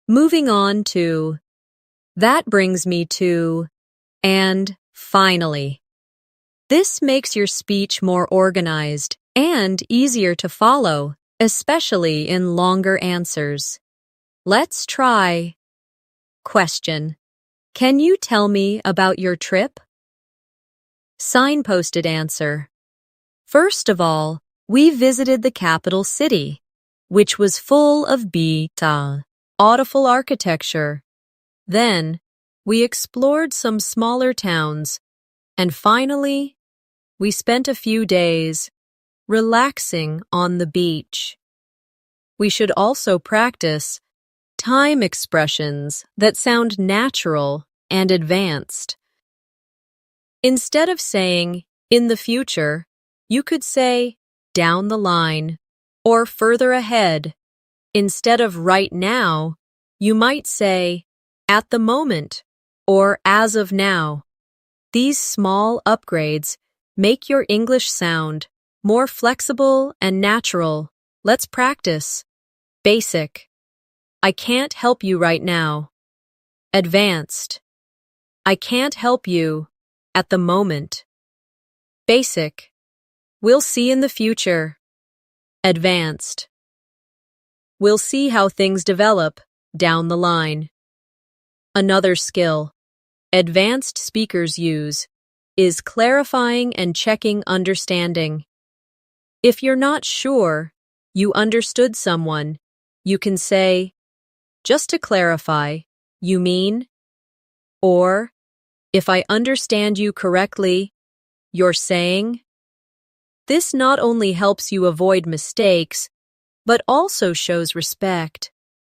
moving on to, that brings me to, and finally. This makes your speech more organized and easier to follow, especially in longer answers. Let's try. Question. Can you tell me about your trip? Signposted answer. First of all, we visited the capital city, which was full of beautiful architecture. Then, we explored some smaller towns, and finally, we spent a few days relaxing on the beach. We should also practice time expressions that sound natural and advanced. Instead of saying, in the future, you could say, down the line, or further ahead. Instead of right now, you might say, at the moment, or as of now. These small upgrades make your English sound more flexible and natural. Let's practice. Basic. I can't help you right now. Advanced. I can't help you at the moment. Basic. We'll see in the future. Advanced. We'll see how things develop down the line. Another skill advanced speakers use is clarifying and checking understanding. If you're not sure you understood someone, you can say, just to clarify, you mean? Or, if I understand you correctly, you're saying? This not only helps you avoid mistakes, but also shows respect.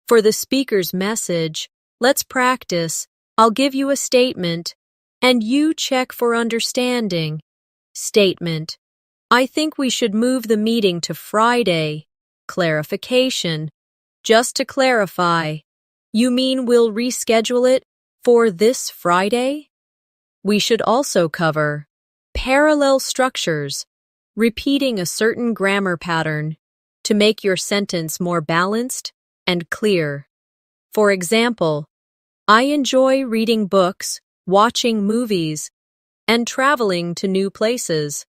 For the speaker's message, let's practice. I'll give you a statement, and you check for understanding. Statement. I think we should move the meeting to Friday. Clarification. Just to clarify, you mean we'll reschedule it for this Friday? We should also cover parallel structures, repeating a certain grammar pattern to make your sentence more balanced and clear. For example, I enjoy reading books, watching movies, and traveling to new places.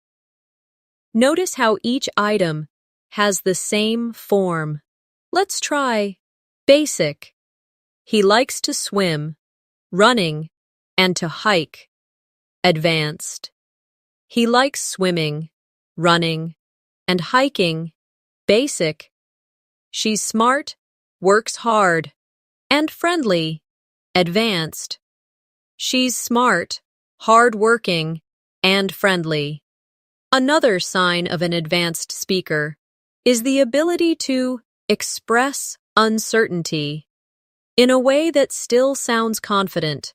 Notice how each item has the same form. Let's try basic. He likes to swim, running, and to hike. Advanced. He likes swimming, running, and hiking. Basic. She's smart, works hard, and friendly. Advanced. She's smart, hard-working, and friendly. Another sign of an advanced speaker is the ability to express uncertainty in a way that still sounds confident.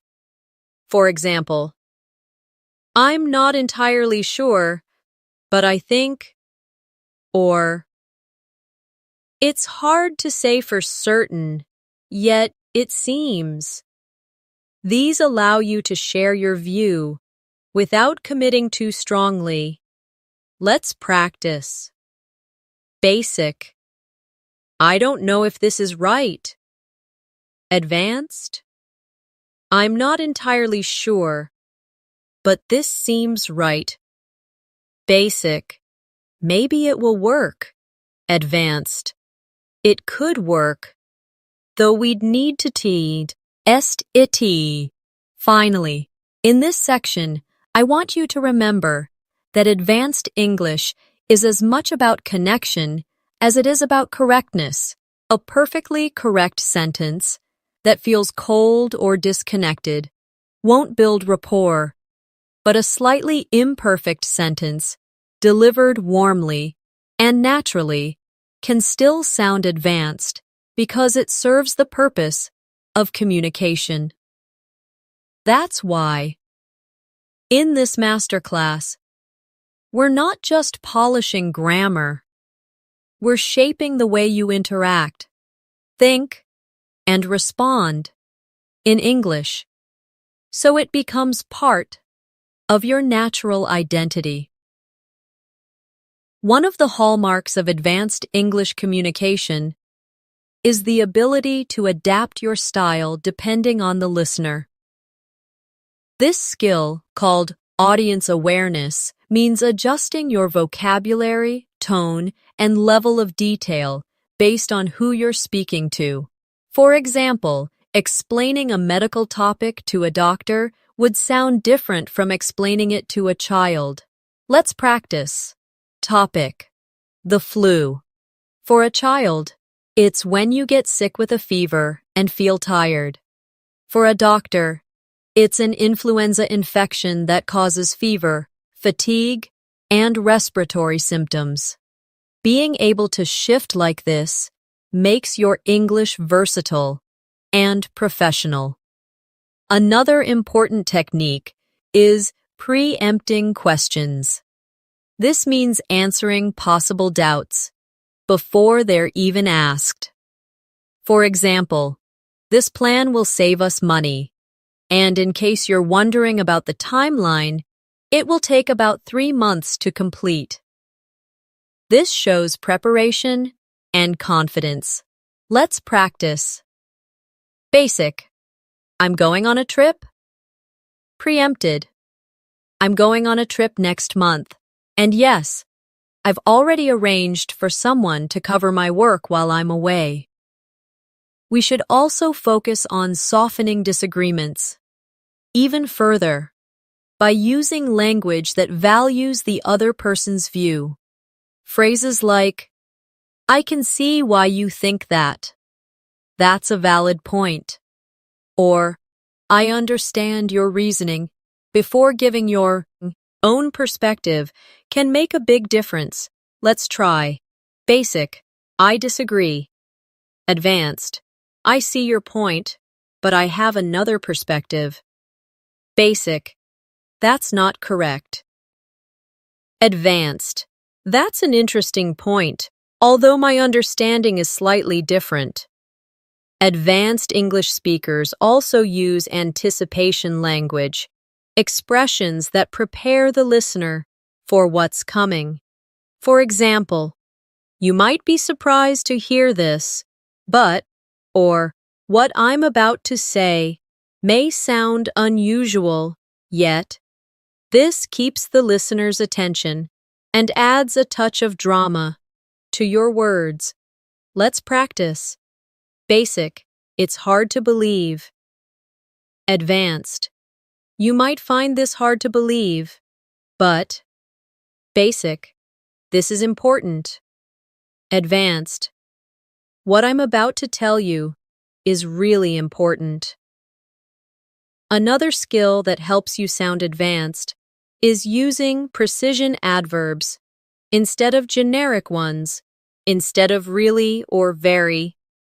For example, I'm not entirely sure, but I think, or it's hard to say for certain, yet it seems. These allow you to share your view without committing too strongly. Let's practice. Basic. I don't know if this is right. Advanced. I'm not entirely sure, but this seems right. Basic. Maybe it will work. Advanced. It could work, though we'd need to est it. Finally, in this section, I want you to remember that advanced English is as much about connection as it is about correctness. A perfectly correct sentence that feels cold or disconnected won't build rapport, but a slightly imperfect sentence, delivered warmly and naturally, can still sound advanced because it serves the purpose of communication. That's why, in this masterclass, we're not just polishing grammar, we're shaping the way you interact, think, and respond in English, so it becomes part of your natural identity. One of the hallmarks of advanced English communication is the ability to adapt your style depending on the listener. This skill, called audience awareness, means adjusting your vocabulary, tone, and level of detail based on who you're speaking to. For example, explaining a medical topic to a doctor would sound different from explaining it to a child. Let's practice. Topic: the flu. For a child, it's when you get sick with a fever and feel tired. For a doctor, it's an influenza infection that causes fever, fatigue, and respiratory symptoms. Being able to shift like this makes your English versatile and professional. Another important technique is preempting questions. This means answering possible doubts before they're even asked. For example, this plan will save us money, and in case you're wondering about the timeline, it will take about 3 months to complete. This shows preparation and confidence. Let's practice. Basic. I'm going on a trip. Preempted. I'm going on a trip next month. And yes, I've already arranged for someone to cover my work while I'm away. We should also focus on softening disagreements. Even further, by using language that values the other person's view. Phrases like, I can see why you think that. That's a valid point. Or, I understand your reasoning, before giving your own perspective can make a big difference. Let's try. Basic. I disagree. Advanced. I see your point, but I have another perspective. Basic. That's not correct. Advanced. That's an interesting point, although my understanding is slightly different. Advanced English speakers also use anticipation language, expressions that prepare the listener for what's coming. For example, you might be surprised to hear this, but, or, what I'm about to say may sound unusual, yet, this keeps the listener's attention and adds a touch of drama to your words. Let's practice. Basic. It's hard to believe. Advanced. You might find this hard to believe, but basic. This is important. Advanced. What I'm about to tell you is really important. Another skill that helps you sound advanced is using precision adverbs instead of generic ones Instead of really or very,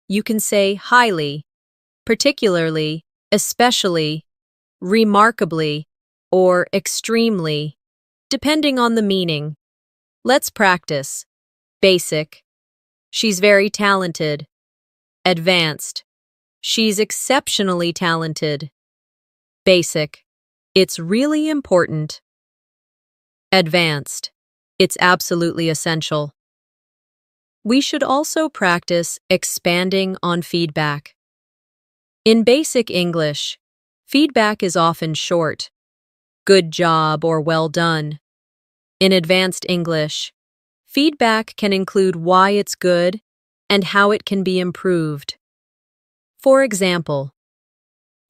you can say highly, particularly, especially, remarkably, or extremely, depending on the meaning. Let's practice. Basic. She's very talented. Advanced. She's exceptionally talented. Basic. It's really important. Advanced. It's absolutely essential. We should also practice expanding on feedback. In basic English, feedback is often short, good job or well done. In advanced English, feedback can include why it's good and how it can be improved. For example,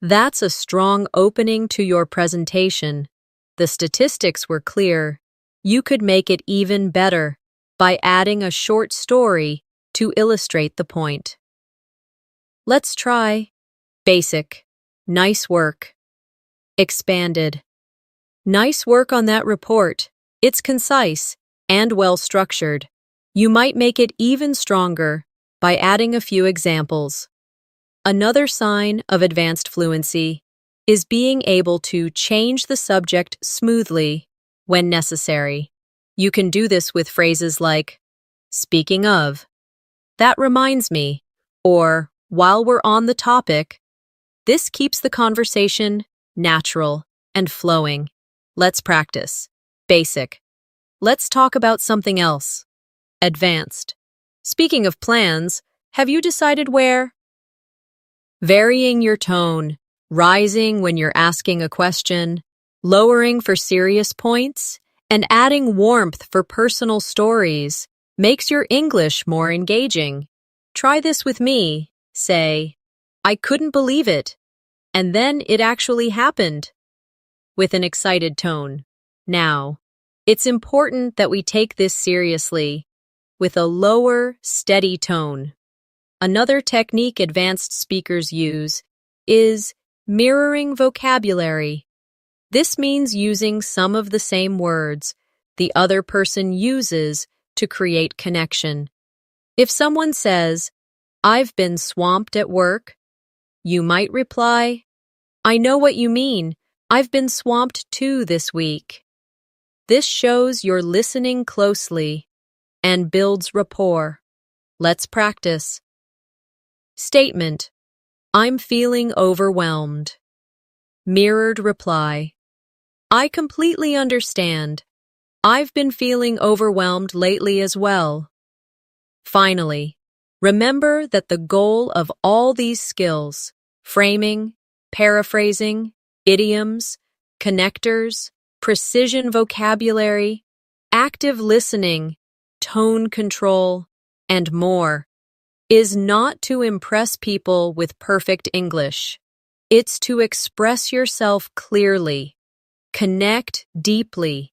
that's a strong opening to your presentation. The statistics were clear. You could make it even better by adding a short story to illustrate the point. Let's try basic. Nice work. Expanded. Nice work on that report. It's concise and well-structured. You might make it even stronger by adding a few examples. Another sign of advanced fluency is being able to change the subject smoothly when necessary. You can do this with phrases like, speaking of, that reminds me, or while we're on the topic. This keeps the conversation natural and flowing. Let's practice. Basic. Let's talk about something else. Advanced. Speaking of plans, have you decided where? Varying your tone, rising when you're asking a question, lowering for serious points, and adding warmth for personal stories makes your English more engaging. Try this with me. Say, I couldn't believe it, and then it actually happened, with an excited tone. Now, it's important that we take this seriously, with a lower, steady tone. Another technique advanced speakers use is mirroring vocabulary. This means using some of the same words the other person uses to create connection. If someone says, I've been swamped at work, you might reply, I know what you mean. I've been swamped too this week. This shows you're listening closely and builds rapport. Let's practice. Statement. I'm feeling overwhelmed. Mirrored reply. I completely understand. I've been feeling overwhelmed lately as well. Finally, remember that the goal of all these skills, framing, paraphrasing, idioms, connectors, precision vocabulary, active listening, tone control, and more, is not to impress people with perfect English. It's to express yourself clearly, connect deeply,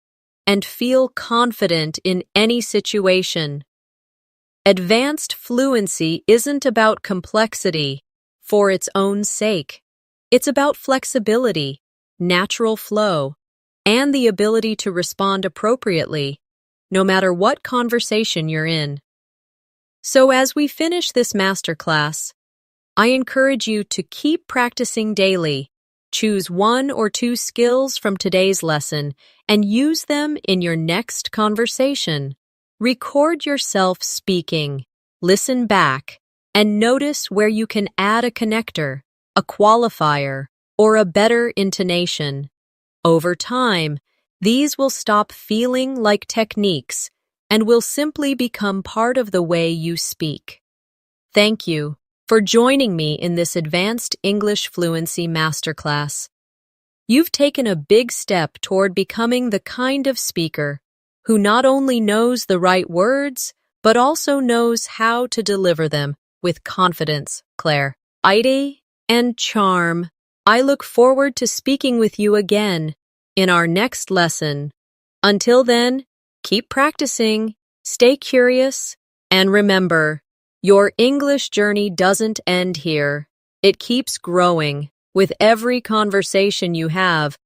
and feel confident in any situation. Advanced fluency isn't about complexity for its own sake. It's about flexibility, natural flow, and the ability to respond appropriately, no matter what conversation you're in. So as we finish this masterclass, I encourage you to keep practicing daily. Choose 1 or 2 skills from today's lesson and use them in your next conversation. Record yourself speaking, listen back, and notice where you can add a connector, a qualifier, or a better intonation. Over time, these will stop feeling like techniques and will simply become part of the way you speak. Thank you for joining me in this advanced English fluency masterclass. You've taken a big step toward becoming the kind of speaker who not only knows the right words, but also knows how to deliver them with confidence, clarity, and charm. I look forward to speaking with you again in our next lesson. Until then, keep practicing, stay curious, and remember, your English journey doesn't end here. It keeps growing with every conversation you have